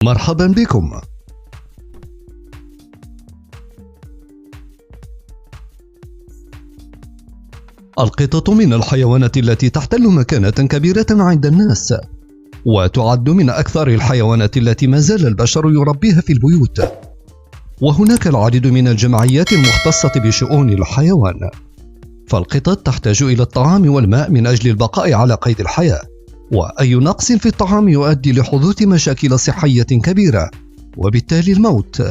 مرحبا بكم. القطط من الحيوانات التي تحتل مكانة كبيرة عند الناس، وتعد من أكثر الحيوانات التي ما زال البشر يربيها في البيوت، وهناك العديد من الجمعيات المختصة بشؤون الحيوان. فالقطط تحتاج إلى الطعام والماء من أجل البقاء على قيد الحياة، وأي نقص في الطعام يؤدي لحدوث مشاكل صحية كبيرة وبالتالي الموت.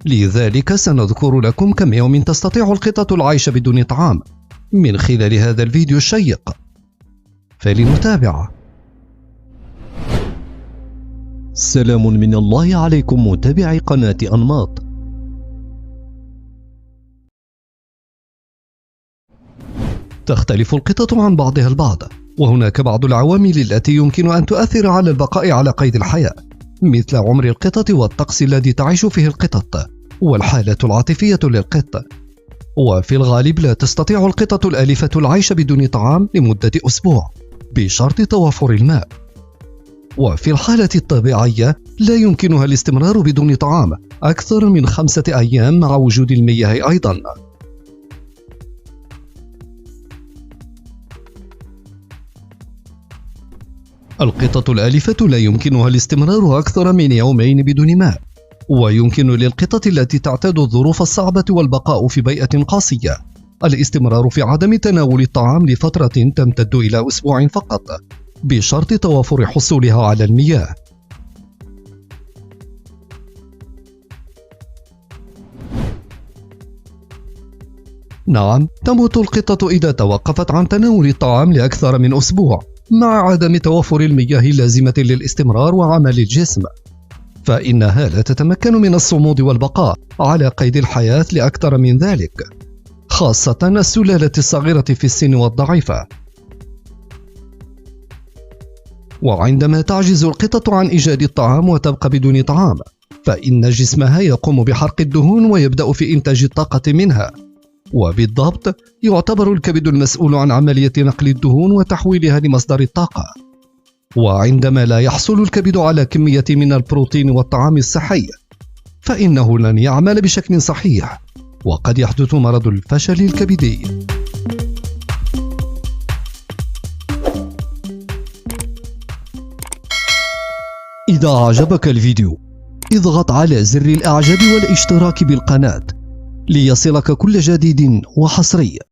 لذلك سنذكر لكم كم يوم تستطيع القطط العيش بدون طعام من خلال هذا الفيديو الشيق، فلنتابع. سلام من الله عليكم متابعي قناة أنماط. تختلف القطط عن بعضها البعض، وهناك بعض العوامل التي يمكن أن تؤثر على البقاء على قيد الحياة، مثل عمر القطط والطقس الذي تعيش فيه القطط والحالة العاطفية للقط. وفي الغالب لا تستطيع القطط الآلفة العيش بدون طعام لمدة أسبوع بشرط توافر الماء، وفي الحالة الطبيعية لا يمكنها الاستمرار بدون طعام أكثر من 5 أيام مع وجود المياه أيضا. القطط الآلفة لا يمكنها الاستمرار أكثر من يومين بدون ماء، ويمكن للقطط التي تعتاد الظروف الصعبة والبقاء في بيئة قاسية الاستمرار في عدم تناول الطعام لفترة تمتد إلى أسبوع فقط بشرط توافر حصولها على المياه. نعم، تموت القطة إذا توقفت عن تناول الطعام لأكثر من أسبوع مع عدم توفر المياه اللازمة للاستمرار وعمل الجسم، فإنها لا تتمكن من الصمود والبقاء على قيد الحياة لأكثر من ذلك، خاصة السلالة الصغيرة في السن والضعيفة. وعندما تعجز القطة عن إيجاد الطعام وتبقى بدون طعام، فإن جسمها يقوم بحرق الدهون ويبدأ في إنتاج الطاقة منها، وبالضبط يعتبر الكبد المسؤول عن عملية نقل الدهون وتحويلها لمصدر الطاقة. وعندما لا يحصل الكبد على كمية من البروتين والطعام الصحي، فإنه لن يعمل بشكل صحيح، وقد يحدث مرض الفشل الكبدي. إذا أعجبك الفيديو اضغط على زر الإعجاب والاشتراك بالقناة ليصلك كل جديد وحصري.